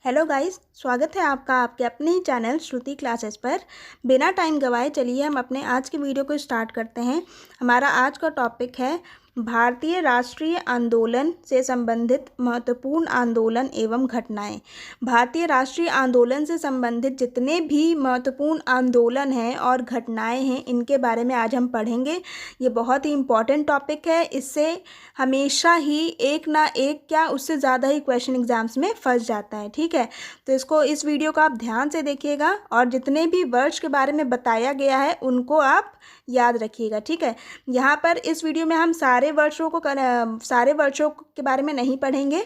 Hello guys, स्वागत है आपका आपके अपने ही चैनल श्रुति क्लासेस पर। बिना टाइम गवाए चलिए हम अपने आज की वीडियो को स्टार्ट करते हैं। हमारा आज का टॉपिक है भारतीय राष्ट्रीय आंदोलन से संबंधित महत्वपूर्ण आंदोलन एवं घटनाएं। भारतीय राष्ट्रीय आंदोलन से संबंधित जितने भी महत्वपूर्ण आंदोलन हैं और घटनाएं हैं, इनके बारे में आज हम पढ़ेंगे। ये बहुत ही इम्पॉर्टेंट टॉपिक है। इससे हमेशा ही एक ना एक क्या उससे ज़्यादा ही क्वेश्चन एग्जाम्स में फंस जाता है। ठीक है, तो इस वीडियो को आप ध्यान से देखिएगा और जितने भी वर्ड्स के बारे में बताया गया है उनको आप याद रखिएगा। ठीक है, यहाँ पर इस वीडियो में हम सारे वर्ड्सों के बारे में नहीं पढ़ेंगे।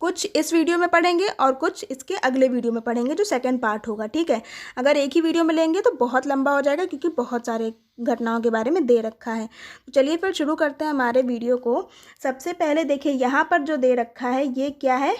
कुछ इस वीडियो में पढ़ेंगे और कुछ इसके अगले वीडियो में पढ़ेंगे, जो सेकंड पार्ट होगा। ठीक है, अगर एक ही वीडियो में लेंगे तो बहुत लंबा हो जाएगा, क्योंकि बहुत सारे घटनाओं के बारे में दे रखा है। तो चलिए फिर शुरू करते हैं हमारे वीडियो को। सबसे पहले देखिए, यहाँ पर जो दे रखा है ये क्या है?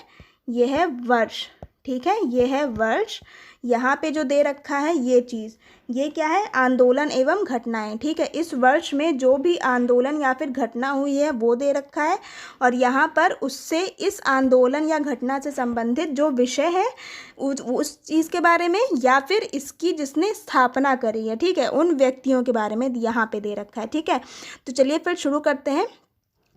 ये है वर्ष। ठीक है, ये है वर्ष। यहाँ पे जो दे रखा है ये चीज़, ये क्या है? आंदोलन एवं घटनाएं। ठीक है, इस वर्ष में जो भी आंदोलन या फिर घटना हुई है वो दे रखा है, और यहाँ पर उससे इस आंदोलन या घटना से संबंधित जो विषय है उस चीज़ के बारे में, या फिर इसकी जिसने स्थापना करी है, ठीक है, उन व्यक्तियों के बारे में यहाँ पे दे रखा है। ठीक है, तो चलिए फिर शुरू करते हैं।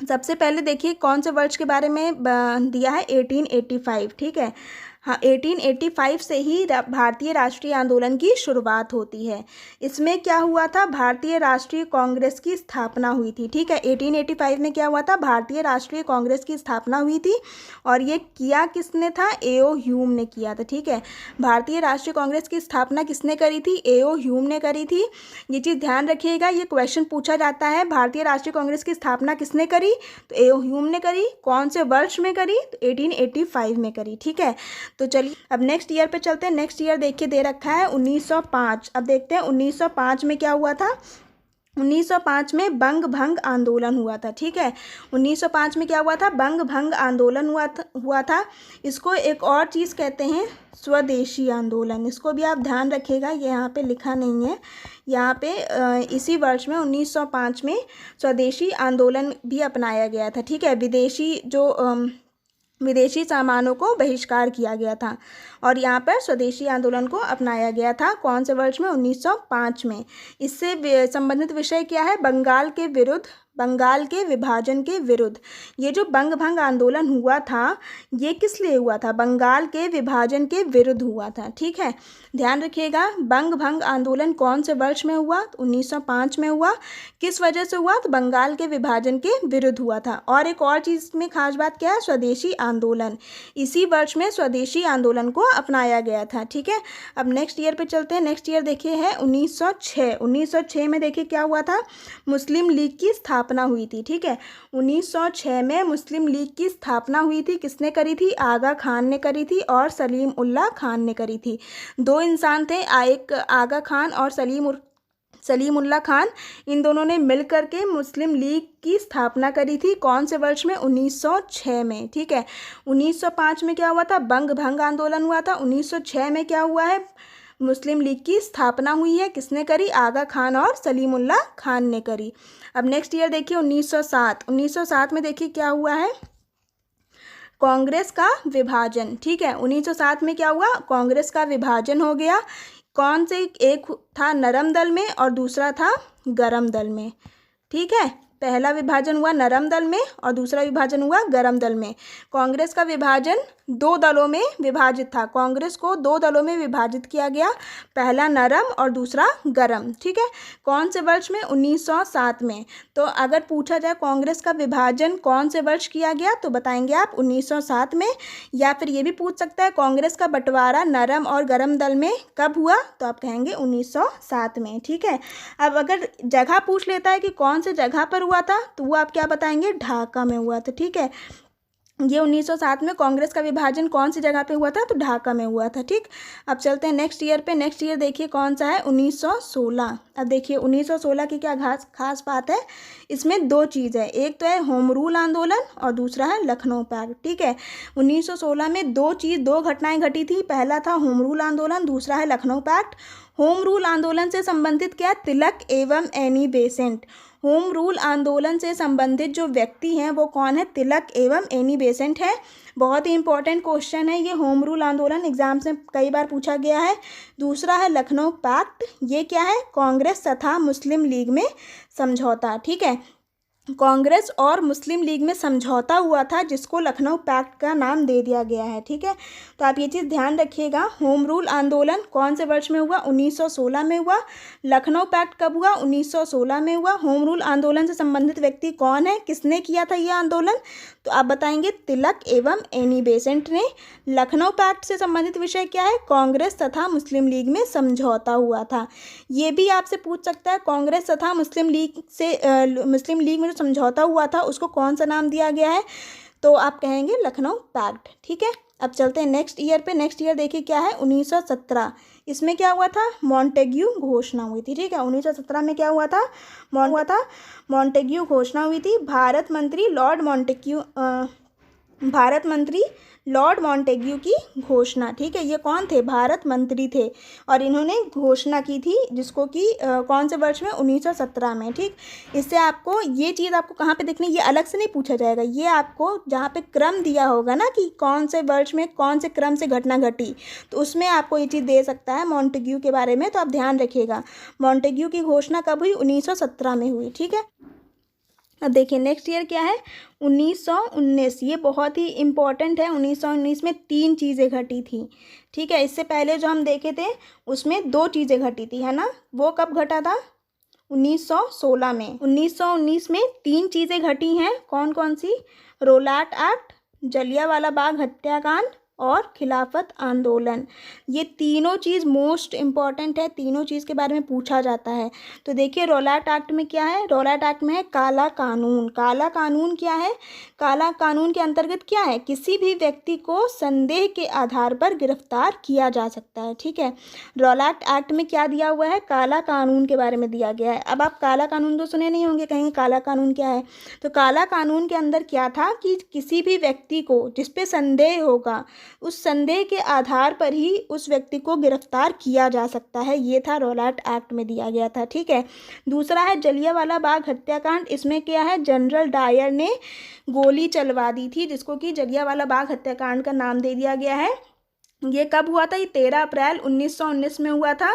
सबसे पहले देखिए कौन से वर्ष के बारे में दिया है? 1885। ठीक है, हाँ, 1885 से ही भारतीय राष्ट्रीय आंदोलन की शुरुआत होती है। इसमें क्या हुआ था? भारतीय राष्ट्रीय कांग्रेस की स्थापना हुई थी। ठीक है, 1885 में क्या हुआ था? भारतीय राष्ट्रीय कांग्रेस की स्थापना हुई थी, और ये किया किसने था? ए.ओ. ह्यूम ने किया था। ठीक है, भारतीय राष्ट्रीय कांग्रेस की स्थापना किसने करी थी? ए.ओ. ह्यूम ने करी थी। ये चीज़ ध्यान रखिएगा, ये क्वेश्चन पूछा जाता है। भारतीय राष्ट्रीय कांग्रेस की स्थापना किसने करी? तो ए.ओ. ह्यूम ने करी। कौन से वर्ष में करी? तो 1885 में करी। ठीक है, तो चलिए अब नेक्स्ट ईयर पे चलते हैं। नेक्स्ट ईयर देखिए दे रखा है 1905। अब देखते हैं 1905 में क्या हुआ था। 1905 में बंग भंग आंदोलन हुआ था। ठीक है, 1905 में क्या हुआ था? बंग भंग आंदोलन हुआ था। इसको एक और चीज़ कहते हैं, स्वदेशी आंदोलन। इसको भी आप ध्यान रखिएगा, ये यहाँ पे लिखा नहीं है। यहाँ पे इसी वर्ष में 1905 में स्वदेशी आंदोलन भी अपनाया गया था। ठीक है, विदेशी सामानों को बहिष्कार किया गया था, और यहाँ पर स्वदेशी आंदोलन को अपनाया गया था। कौन से वर्ष में? 1905 में। इससे संबंधित विषय क्या है? बंगाल के विरुद्ध, बंगाल के विभाजन के विरुद्ध। ये जो बंग भंग आंदोलन हुआ था, ये किस लिए हुआ था? बंगाल के विभाजन के विरुद्ध हुआ था। ठीक है, ध्यान रखिएगा। बंग भंग आंदोलन कौन से वर्ष में हुआ? तो 1905 में हुआ। किस वजह से हुआ? तो बंगाल के विभाजन के विरुद्ध हुआ था। और एक और चीज़ में खास बात क्या है? स्वदेशी आंदोलन। इसी वर्ष में स्वदेशी आंदोलन को अपनाया गया था। ठीक है, अब नेक्स्ट ईयर पे चलते हैं। नेक्स्ट ईयर देखिए है 1906। 1906 में देखिए क्या हुआ था? मुस्लिम लीग की स्थापना हुई थी। ठीक है, 1906 में मुस्लिम लीग की स्थापना हुई थी। किसने करी थी? आगा खान ने करी थी और सलीम उल्लाह खान ने करी थी। दो इंसान थे, एक आगा खान और सलीम उल्लाह खान। इन दोनों ने मिल करके मुस्लिम लीग की स्थापना करी थी। कौन से वर्ष में? 1906 में। ठीक है, 1905 में क्या हुआ था? बंग भंग आंदोलन हुआ था। 1906 में क्या हुआ है? मुस्लिम लीग की स्थापना हुई है। किसने करी? आगा खान और सलीम उल्लाह खान ने करी। अब नेक्स्ट ईयर देखिए 1907। 1907 में देखिए क्या हुआ है? कांग्रेस का विभाजन। ठीक है, 1907 में क्या हुआ? कांग्रेस का विभाजन हो गया। कौन से? एक था नरम दल में और दूसरा था गरम दल में। ठीक है, पहला विभाजन हुआ नरम दल में और दूसरा विभाजन हुआ गरम दल में। कांग्रेस का विभाजन दो दलों में विभाजित था। कांग्रेस को दो दलों में विभाजित किया गया, पहला नरम और दूसरा गरम। ठीक है, कौन से वर्ष में? 1907 में। तो अगर पूछा जाए कांग्रेस का विभाजन कौन से वर्ष किया गया, तो बताएंगे आप 1907 में। या फिर ये भी पूछ सकता है कांग्रेस का बंटवारा नरम और गरम दल में कब हुआ, तो आप कहेंगे 1907 में। ठीक है, अब अगर जगह पूछ लेता है कि कौन से जगह पर हुआ था, तो वो आप क्या बताएंगे? ढाका में हुआ था। ठीक है, ये 1907 में कांग्रेस का विभाजन कौन सी जगह पे हुआ था? तो ढाका में हुआ था। ठीक, अब चलते हैं नेक्स्ट ईयर पे। नेक्स्ट ईयर देखिए कौन सा है? 1916। अब देखिए 1916 की क्या खास बात है? इसमें दो चीज़ है, एक तो है होम रूल आंदोलन और दूसरा है लखनऊ पैक्ट। ठीक है, 1916 में दो घटनाएं घटी थी। पहला था होम रूल आंदोलन, दूसरा है लखनऊ पैक्ट। होम रूल आंदोलन से संबंधित क्या? तिलक एवं एनी बेसेंट। होम रूल आंदोलन से संबंधित जो व्यक्ति हैं वो कौन है? तिलक एवं एनी बेसेंट है। बहुत ही इंपॉर्टेंट क्वेश्चन है ये, होम रूल आंदोलन एग्जाम्स में कई बार पूछा गया है। दूसरा है लखनऊ पैक्ट, ये क्या है? कांग्रेस तथा मुस्लिम लीग में समझौता। ठीक है, कांग्रेस और मुस्लिम लीग में समझौता हुआ था जिसको लखनऊ पैक्ट का नाम दे दिया गया है। ठीक है, तो आप ये चीज़ ध्यान रखिएगा। होम रूल आंदोलन कौन से वर्ष में हुआ? 1916 में हुआ। लखनऊ पैक्ट कब हुआ? 1916 में हुआ। होम रूल आंदोलन से संबंधित व्यक्ति कौन है? किसने किया था ये आंदोलन? तो आप बताएंगे तिलक एवं एनी बेसेंट ने। लखनऊ पैक्ट से संबंधित विषय क्या है? कांग्रेस तथा मुस्लिम लीग में समझौता हुआ था। ये भी आपसे पूछ सकता है, कांग्रेस तथा मुस्लिम लीग में जो समझौता हुआ था उसको कौन सा नाम दिया गया है? तो आप कहेंगे लखनऊ पैक्ट। ठीक है, अब चलते हैं नेक्स्ट ईयर पे। नेक्स्ट ईयर देखिए क्या है? 1917। इसमें क्या हुआ था? मॉन्टेग्यू घोषणा हुई थी। ठीक है, 1917 में क्या हुआ था? मॉन्टेग्यू घोषणा हुई थी। भारत मंत्री लॉर्ड मॉन्टेग्यू की घोषणा। ठीक है, ये कौन थे? भारत मंत्री थे और इन्होंने घोषणा की थी जिसको कि कौन से वर्ष में? 1917 में। ठीक, इससे आपको ये चीज़ आपको कहाँ पे देखनी, ये अलग से नहीं पूछा जाएगा, ये आपको जहाँ पे क्रम दिया होगा ना कि कौन से वर्ष में कौन से क्रम से घटना घटी, तो उसमें आपको ये चीज़ दे सकता है मॉन्टेग्यू के बारे में। तो आप ध्यान रखिएगा, मॉन्टेग्यू की घोषणा कब हुई? 1917 में हुई। ठीक है, अब देखिए नेक्स्ट ईयर क्या है? 1919। ये बहुत ही इम्पॉर्टेंट है। 1919 में 3 चीज़ें घटी थी। ठीक है, इससे पहले जो हम देखे थे उसमें 2 चीज़ें घटी थी, है ना? वो कब घटा था? 1916 में। 1919 में 3 चीज़ें घटी हैं। कौन कौन सी? रौलैट एक्ट, जलियांवाला बाग हत्याकांड और खिलाफत आंदोलन। ये तीनों चीज़ मोस्ट इम्पॉर्टेंट है, तीनों चीज़ के बारे में पूछा जाता है। तो देखिए रौलैट एक्ट में क्या है? रौलैट एक्ट में है काला कानून। काला कानून क्या है? काला कानून के अंतर्गत क्या है? किसी भी व्यक्ति को संदेह के आधार पर गिरफ्तार किया जा सकता है। ठीक है, रौलैट एक्ट में क्या दिया हुआ है? काला कानून के बारे में दिया गया है। अब आप काला कानून तो सुने नहीं होंगे, कहेंगे काला कानून क्या है? तो काला कानून के अंदर क्या था कि किसी भी व्यक्ति को जिस पे संदेह होगा उस संदेह के आधार पर ही उस व्यक्ति को गिरफ्तार किया जा सकता है। ये था रौलैट एक्ट में दिया गया था। ठीक है, दूसरा है जलियांवाला बाग हत्याकांड। इसमें क्या है? जनरल डायर ने गोली चलवा दी थी जिसको कि जलियांवाला बाग हत्याकांड का नाम दे दिया गया है। ये कब हुआ था? ये 13 अप्रैल 1919 में हुआ था,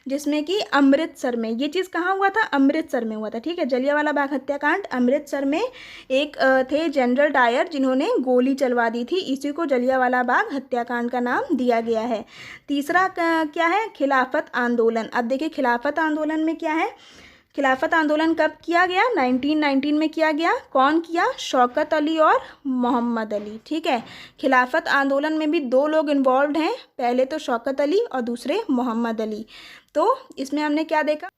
जिसमें कि अमृतसर में। ये चीज़ कहाँ हुआ था? अमृतसर में हुआ था। ठीक है, जलियांवाला बाग हत्याकांड अमृतसर में एक थे जनरल डायर जिन्होंने गोली चलवा दी थी, इसी को जलियांवाला बाग हत्याकांड का नाम दिया गया है। तीसरा क्या है? खिलाफत आंदोलन। अब देखिए खिलाफत आंदोलन में क्या है? खिलाफत आंदोलन कब किया गया? 1919 में किया गया। कौन किया? शौकत अली और मोहम्मद अली। ठीक है, खिलाफत आंदोलन में भी 2 लोग इन्वॉल्व हैं, पहले तो शौकत अली और दूसरे मोहम्मद अली। तो इसमें हमने क्या देखा?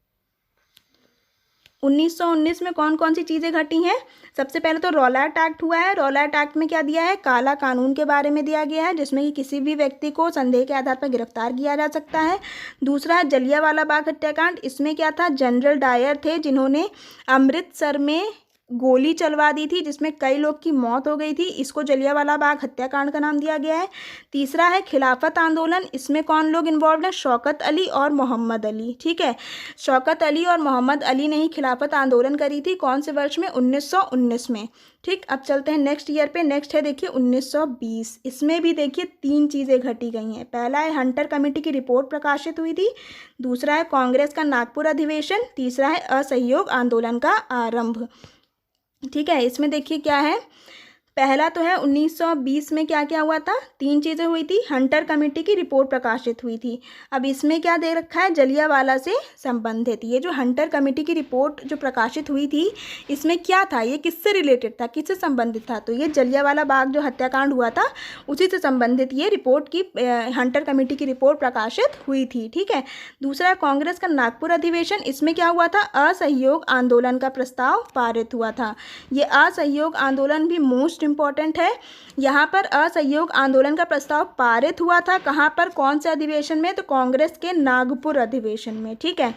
1919 में कौन कौन सी चीज़ें घटी हैं? सबसे पहले तो रौलैट एक्ट हुआ है। रौलैट एक्ट में क्या दिया है? काला कानून के बारे में दिया गया है जिसमें कि किसी भी व्यक्ति को संदेह के आधार पर गिरफ्तार किया जा सकता है। दूसरा है जलियांवाला बाग हत्याकांड। इसमें क्या था? जनरल डायर थे जिन्होंने अमृतसर में गोली चलवा दी थी जिसमें कई लोग की मौत हो गई थी, इसको जलियांवाला बाग हत्याकांड का नाम दिया गया है। तीसरा है खिलाफत आंदोलन। इसमें कौन लोग इन्वॉल्व हैं? शौकत अली और मोहम्मद अली। ठीक है, शौकत अली और मोहम्मद अली ने ही खिलाफत आंदोलन करी थी। कौन से वर्ष में? 1919 में। ठीक, अब चलते हैं नेक्स्ट ईयर पे। नेक्स्ट है देखिए 1920। इसमें भी देखिए 3 चीज़ें घटी गई हैं। पहला है हंटर कमेटी की रिपोर्ट प्रकाशित हुई थी। दूसरा है कांग्रेस का नागपुर अधिवेशन। तीसरा है असहयोग आंदोलन का आरंभ। ठीक है, इसमें देखिए क्या है? पहला तो है 1920 में क्या क्या हुआ था? 3 चीज़ें हुई थी। हंटर कमेटी की रिपोर्ट प्रकाशित हुई थी। अब इसमें क्या दे रखा है? जलियांवाला से संबंधित। ये जो हंटर कमेटी की रिपोर्ट जो प्रकाशित हुई थी इसमें क्या था? ये किससे रिलेटेड था, किससे संबंधित था? तो ये जलियांवाला बाग जो हत्याकांड हुआ था उसी से संबंधित ये रिपोर्ट की हंटर कमेटी की रिपोर्ट प्रकाशित हुई थी। ठीक है, दूसरा कांग्रेस का नागपुर अधिवेशन। इसमें क्या हुआ था? असहयोग आंदोलन का प्रस्ताव पारित हुआ था। ये असहयोग आंदोलन भी मोस्ट इम्पॉर्टेंट है। यहाँ पर असहयोग आंदोलन का प्रस्ताव पारित हुआ था। कहाँ पर? कौन से अधिवेशन में? तो कांग्रेस के नागपुर अधिवेशन में। ठीक है,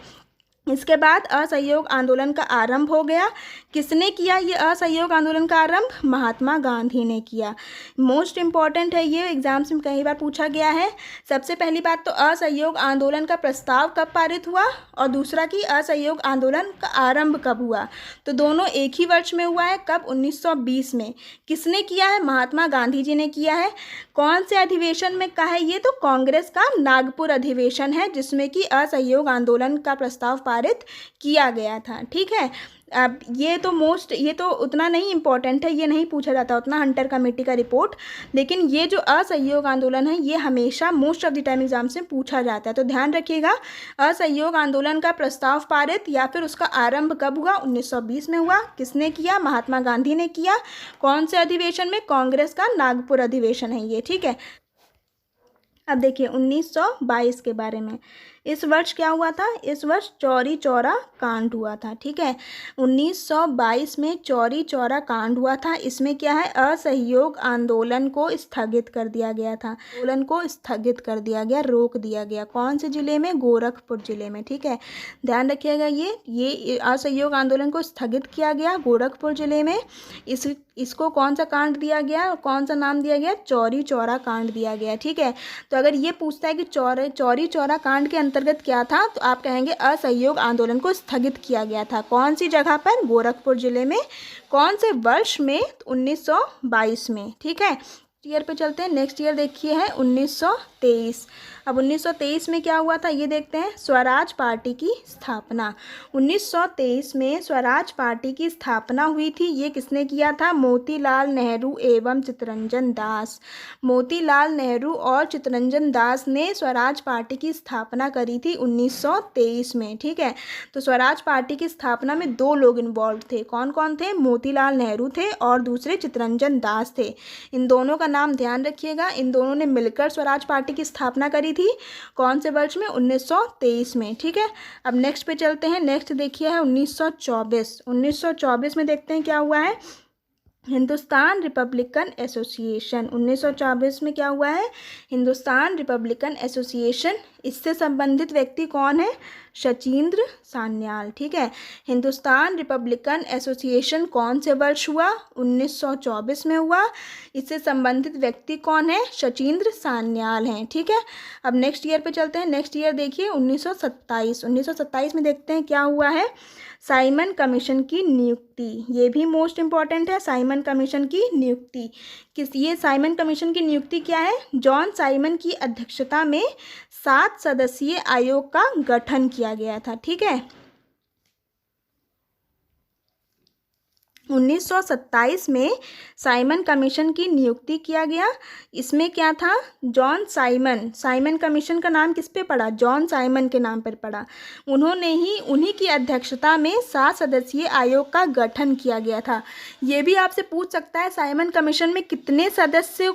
इसके बाद असहयोग आंदोलन का आरंभ हो गया। किसने किया ये असहयोग आंदोलन का आरंभ? महात्मा गांधी ने किया। मोस्ट इम्पॉर्टेंट है ये, एग्जाम्स में कई बार पूछा गया है। सबसे पहली बात तो असहयोग आंदोलन का प्रस्ताव कब पारित हुआ, और दूसरा कि असहयोग आंदोलन का आरंभ कब हुआ। तो दोनों एक ही वर्ष में हुआ है। कब? 1920 में। किसने किया है? महात्मा गांधी जी ने किया है। कौन से अधिवेशन में का है ये? तो कांग्रेस का नागपुर अधिवेशन है, जिसमें कि असहयोग आंदोलन का प्रस्ताव पारित किया गया था। ठीक है, अब ये तो उतना नहीं इम्पोर्टेंट है, ये नहीं पूछा जाता उतना, हंटर कमेटी का रिपोर्ट। लेकिन ये जो असहयोग आंदोलन है ये हमेशा most of the time exam से पूछा जाता है, तो ध्यान रखिएगा। असहयोग आंदोलन का प्रस्ताव पारित या फिर उसका आरंभ कब हुआ? 1920 में हुआ। किसने किया? महात्मा गांधी ने किया। कौन से अधिवेशन में? कांग्रेस का नागपुर अधिवेशन है ये। ठीक है, अब देखिए 1922 के बारे में। इस वर्ष क्या हुआ था? इस वर्ष चौरी चौरा कांड हुआ था। ठीक है, 1922 में चौरी चौरा कांड हुआ था। इसमें क्या है? असहयोग आंदोलन को स्थगित कर दिया गया था। आंदोलन को स्थगित कर दिया गया, रोक दिया गया। कौन से जिले में? गोरखपुर जिले में। ठीक है, ध्यान रखिएगा, ये असहयोग आंदोलन को स्थगित किया गया गोरखपुर जिले में। इसको कौन सा कांड दिया गया, कौन सा नाम दिया गया? चौरी चौरा कांड दिया गया। ठीक है, तो अगर ये पूछता है कि चौरी चौरा कांड के अंतर्गत क्या था, तो आप कहेंगे असहयोग आंदोलन को स्थगित किया गया था। कौन सी जगह पर? गोरखपुर जिले में। कौन से वर्ष में? 1922 में। ठीक है, ईयर पे चलते हैं। नेक्स्ट ईयर देखिए है 1923। अब 1923 में क्या हुआ था ये देखते हैं। स्वराज पार्टी की स्थापना। 1923 में स्वराज पार्टी की स्थापना हुई थी। ये किसने किया था? मोतीलाल नेहरू एवं चित्तरंजन दास। मोतीलाल नेहरू और चित्तरंजन दास ने स्वराज पार्टी की स्थापना करी थी 1923 में। ठीक है, तो स्वराज पार्टी की स्थापना में 2 लोग इन्वॉल्व थे। कौन कौन थे? मोतीलाल नेहरू थे और दूसरे चित्तरंजन दास थे। इन दोनों का नाम ध्यान रखिएगा। इन दोनों ने मिलकर स्वराज पार्टी की स्थापना करी थी। कौन से वर्ष में? 1923 में। ठीक है, अब नेक्स्ट पे चलते हैं। नेक्स्ट देखिए है 1924। 1924 में देखते हैं क्या हुआ है। Hindustan Republican association. 1924 में क्या हुआ है? Hindustan Republican association. इससे संबंधित व्यक्ति कौन है? सचिंद्र सान्याल। ठीक है, हिंदुस्तान रिपब्लिकन एसोसिएशन कौन से वर्ष हुआ? 1924 में हुआ। इससे संबंधित व्यक्ति कौन है? सचिंद्र सान्याल हैं। ठीक है, अब नेक्स्ट ईयर पे चलते हैं। नेक्स्ट ईयर देखिए 1927। 1927 में देखते हैं क्या हुआ है। साइमन कमीशन की नियुक्ति, ये भी मोस्ट इम्पॉर्टेंट है। साइमन कमीशन की नियुक्ति ये साइमन कमीशन की नियुक्ति क्या है? जॉन साइमन की अध्यक्षता में 7 सदस्यीय आयोग का गठन किया गया था। ठीक है, 1927 में साइमन कमीशन की नियुक्ति किया गया। इसमें क्या था? John Simon. साइमन कमीशन का नाम किस पे पड़ा? जॉन साइमन के नाम पर पड़ा। उन्हीं की अध्यक्षता में 7 सदस्यीय आयोग का गठन किया गया था। ये भी आपसे पूछ सकता है साइमन कमीशन में कितने सदस्यों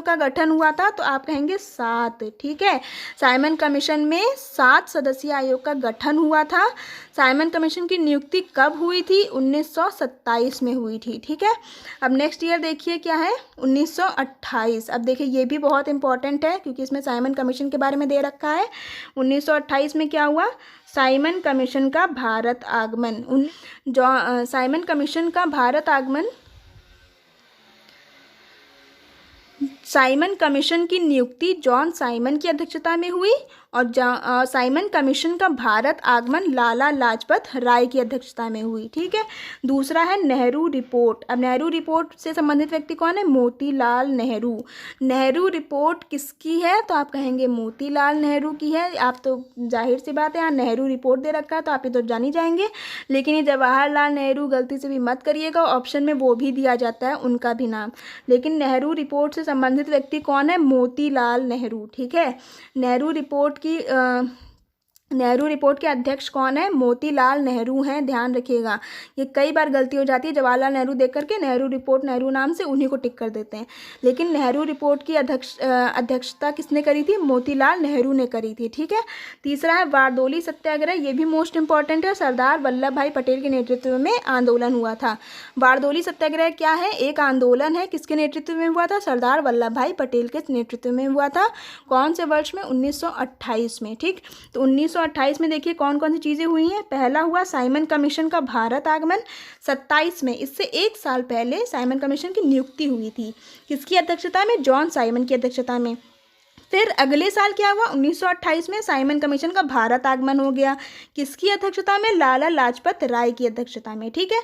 का गठन हुआ था, तो आप कहेंगे 7। ठीक है, साइमन कमीशन में 7 सदस्यीय आयोग का गठन हुआ था। साइमन कमीशन की नियुक्ति कब हुई थी? 1927 में हुई थी। ठीक है, अब नेक्स्ट ईयर देखिए क्या है 1928। अब देखिए ये भी बहुत इंपॉर्टेंट है क्योंकि इसमें साइमन कमीशन के बारे में दे रखा है। 1928 में क्या हुआ? साइमन कमीशन का भारत आगमन। साइमन कमीशन का भारत आगमन, साइमन कमीशन की नियुक्ति जॉन साइमन की अध्यक्षता में हुई और साइमन कमीशन का भारत आगमन लाला लाजपत राय की अध्यक्षता में हुई। ठीक है, दूसरा है नेहरू रिपोर्ट। अब नेहरू रिपोर्ट से संबंधित व्यक्ति कौन है? मोतीलाल नेहरू। नेहरू रिपोर्ट किसकी है? तो आप कहेंगे मोतीलाल नेहरू की है। आप तो जाहिर सी बात है यहाँ नेहरू रिपोर्ट दे रखा है तो आप ये तो जान ही जाएंगे, लेकिन ये जवाहरलाल नेहरू गलती से भी मत करिएगा, ऑप्शन में वो भी दिया जाता है उनका भी नाम। लेकिन नेहरू रिपोर्ट से संबंधित व्यक्ति कौन है? मोतीलाल नेहरू। ठीक है, नेहरू रिपोर्ट के अध्यक्ष कौन है? मोतीलाल नेहरू हैं। ध्यान रखिएगा, ये कई बार गलती हो जाती है, जवाहरलाल नेहरू देख करके नेहरू रिपोर्ट नेहरू नाम से उन्हीं को टिक कर देते हैं, लेकिन नेहरू रिपोर्ट की अध्यक्षता किसने करी थी? मोतीलाल नेहरू ने करी थी। ठीक है, तीसरा है बारदोली सत्याग्रह। ये भी मोस्ट इंपॉर्टेंट है। सरदार वल्लभ भाई पटेल के नेतृत्व में आंदोलन हुआ था। बारदोली सत्याग्रह क्या है? एक आंदोलन है। किसके नेतृत्व में हुआ था? सरदार वल्लभ भाई पटेल के नेतृत्व में हुआ था। कौन से वर्ष में? 1928 में। ठीक, तो 1928 1928 में देखिए कौन कौन सी चीज़ें हुई हैं। पहला हुआ साइमन कमीशन का भारत आगमन 27 में, इससे एक साल पहले साइमन कमीशन की नियुक्ति हुई थी। किसकी अध्यक्षता में? जॉन साइमन की अध्यक्षता में। फिर अगले साल क्या हुआ? 1928 में साइमन कमीशन का भारत आगमन हो गया। किसकी अध्यक्षता में? लाला लाजपत राय की अध्यक्षता में। ठीक है।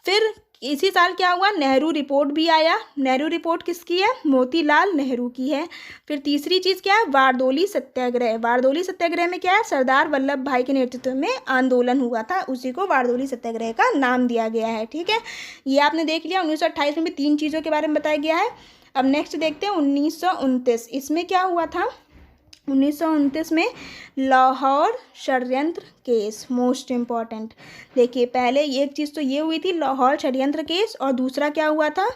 फिर इसी साल क्या हुआ? नेहरू रिपोर्ट भी आया। नेहरू रिपोर्ट किसकी है? मोतीलाल नेहरू की है। फिर तीसरी चीज़ क्या है? वारदोली सत्याग्रह। वारदोली सत्याग्रह में क्या है? सरदार वल्लभ भाई के नेतृत्व में आंदोलन हुआ था, उसी को वारदोली सत्याग्रह का नाम दिया गया है। ठीक है, ये आपने देख लिया। 1928 में भी 3 चीज़ों के बारे में बताया गया है। अब नेक्स्ट देखते हैं 1929। इसमें क्या हुआ था? 1929 में लाहौर षड्यंत्र केस, मोस्ट इम्पॉर्टेंट। देखिए पहले एक चीज़ तो ये हुई थी, लाहौर षड्यंत्र केस, और दूसरा क्या हुआ था?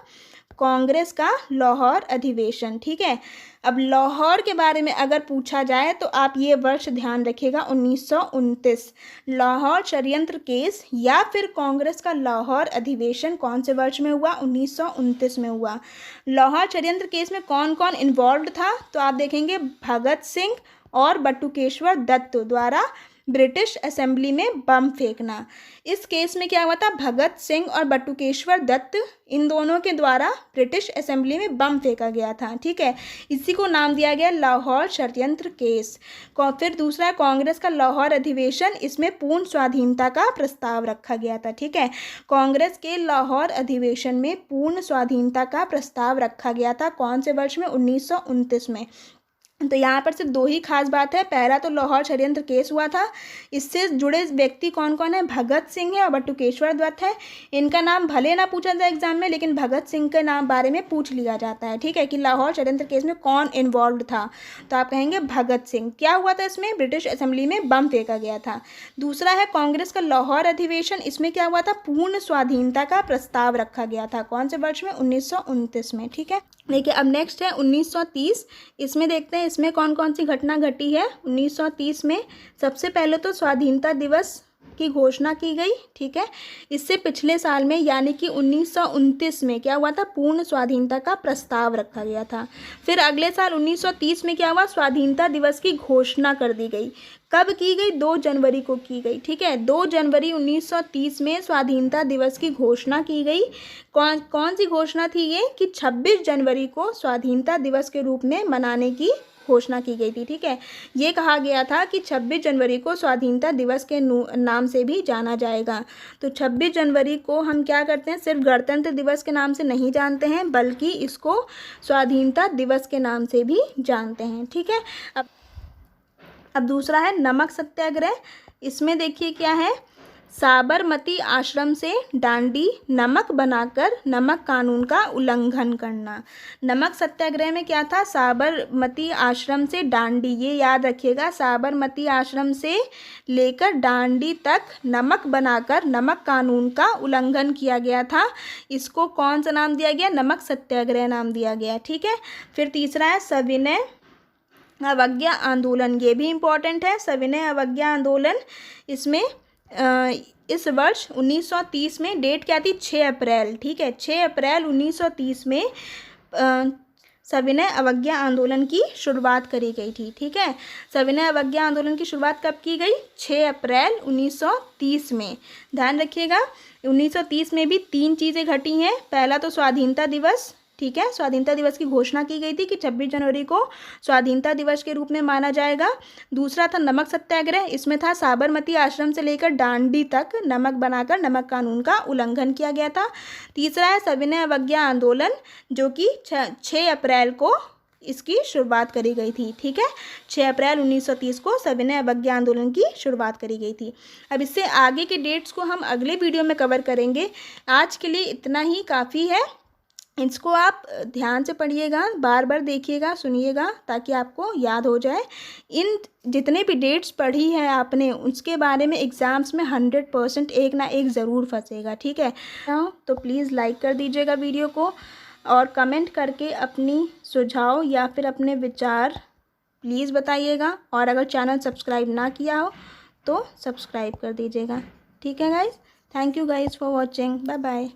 कांग्रेस का लाहौर अधिवेशन। ठीक है। अब लाहौर के बारे में अगर पूछा जाए तो आप ये वर्ष ध्यान रखिएगा, 1929। लाहौर षड्यंत्र केस या फिर कांग्रेस का लाहौर अधिवेशन कौन से वर्ष में हुआ? 1929 में हुआ। लाहौर षड्यंत्र केस में कौन कौन इन्वॉल्व था? तो आप देखेंगे भगत सिंह और बटुकेश्वर दत्त द्वारा ब्रिटिश असेंबली में बम फेंकना। इस केस में क्या हुआ था? भगत सिंह और बटुकेश्वर दत्त, इन दोनों के द्वारा ब्रिटिश असेंबली में बम फेंका गया था। ठीक है, इसी को नाम दिया गया लाहौर षड्यंत्र केस। फिर दूसरा है कांग्रेस का लाहौर अधिवेशन, इसमें पूर्ण स्वाधीनता का प्रस्ताव रखा गया था। ठीक है, कांग्रेस के लाहौर अधिवेशन में पूर्ण स्वाधीनता का प्रस्ताव रखा गया था। कौन से वर्ष में? 1929 में। तो यहाँ पर सिर्फ 2 ही खास बात है। पहला तो लाहौर षड्यंत्र केस हुआ था, इससे जुड़े व्यक्ति कौन कौन है? भगत सिंह है और बटुकेश्वर दत्त है। इनका नाम भले ना पूछा जाए एग्जाम में, लेकिन भगत सिंह के नाम बारे में पूछ लिया जाता है। ठीक है, कि लाहौर षड्यंत्र केस में कौन इन्वॉल्व था, तो आप कहेंगे भगत सिंह। क्या हुआ था इसमें? ब्रिटिश असेंबली में बम फेंका गया था। दूसरा है कांग्रेस का लाहौर अधिवेशन, इसमें क्या हुआ था? पूर्ण स्वाधीनता का प्रस्ताव रखा गया था। कौन से वर्ष में? 1929 में। ठीक है, देखिए अब नेक्स्ट है 1930। इसमें देखते हैं इसमें कौन कौन सी घटना घटी है। 1930 में सबसे पहले तो स्वाधीनता दिवस की घोषणा की गई। ठीक है, इससे पिछले साल में यानी कि 1929 में क्या हुआ था? पूर्ण स्वाधीनता का प्रस्ताव रखा गया था। फिर अगले साल 1930 में क्या हुआ? स्वाधीनता दिवस की घोषणा कर दी गई। कब की गई? 2 जनवरी को की गई। ठीक है, 2 जनवरी 1930 में स्वाधीनता दिवस की घोषणा की गई। कौन सी घोषणा थी ये? कि 26 जनवरी को स्वाधीनता दिवस के रूप में मनाने की घोषणा की गई थी। ठीक है, ये कहा गया था कि 26 जनवरी को स्वाधीनता दिवस के नाम से भी जाना जाएगा। तो 26 जनवरी को हम क्या करते हैं? सिर्फ गणतंत्र दिवस के नाम से नहीं जानते हैं, बल्कि इसको स्वाधीनता दिवस के नाम से भी जानते हैं। ठीक है, अब दूसरा है नमक सत्याग्रह। इसमें देखिए क्या है? साबरमती आश्रम से डांडी नमक बनाकर नमक कानून का उल्लंघन करना। नमक सत्याग्रह में क्या था? साबरमती आश्रम से डांडी, ये याद रखिएगा, साबरमती आश्रम से लेकर डांडी तक नमक बनाकर नमक कानून का उल्लंघन किया गया था। इसको कौन सा नाम दिया गया? नमक सत्याग्रह नाम दिया गया। ठीक है, फिर तीसरा है सविनय अवज्ञा आंदोलन। ये भी इम्पॉर्टेंट है, सविनय अवज्ञा आंदोलन। इसमें इस वर्ष 1930 में डेट क्या थी? 6 अप्रैल। ठीक है, 6 अप्रैल 1930 में सविनय अवज्ञा आंदोलन की शुरुआत करी गई थी। ठीक है, सविनय अवज्ञा आंदोलन की शुरुआत कब की गई? 6 अप्रैल 1930 में। ध्यान रखिएगा, 1930 में भी 3 चीज़ें घटी हैं। पहला तो स्वाधीनता दिवस। ठीक है, स्वाधीनता दिवस की घोषणा की गई थी कि 26 जनवरी को स्वाधीनता दिवस के रूप में माना जाएगा। दूसरा था नमक सत्याग्रह, इसमें था साबरमती आश्रम से लेकर डांडी तक नमक बनाकर नमक कानून का उल्लंघन किया गया था। तीसरा है सविनय अवज्ञा आंदोलन, जो कि 6 अप्रैल को इसकी शुरुआत करी गई थी। ठीक है, 6 अप्रैल 1930 को सविनय अवज्ञा आंदोलन की शुरुआत करी गई थी। अब इससे आगे के डेट्स को हम अगले वीडियो में कवर करेंगे। आज के लिए इतना ही काफ़ी है। इसको आप ध्यान से पढ़िएगा, बार बार देखिएगा, सुनिएगा, ताकि आपको याद हो जाए। इन जितने भी डेट्स पढ़ी है आपने, उसके बारे में एग्ज़ाम्स में 100% एक ना एक ज़रूर फंसेगा। ठीक है, तो प्लीज़ लाइक कर दीजिएगा वीडियो को, और कमेंट करके अपनी सुझाव या फिर अपने विचार प्लीज़ बताइएगा। और अगर चैनल सब्सक्राइब ना किया हो तो सब्सक्राइब कर दीजिएगा। ठीक है guys, thank you guys for watching, bye bye.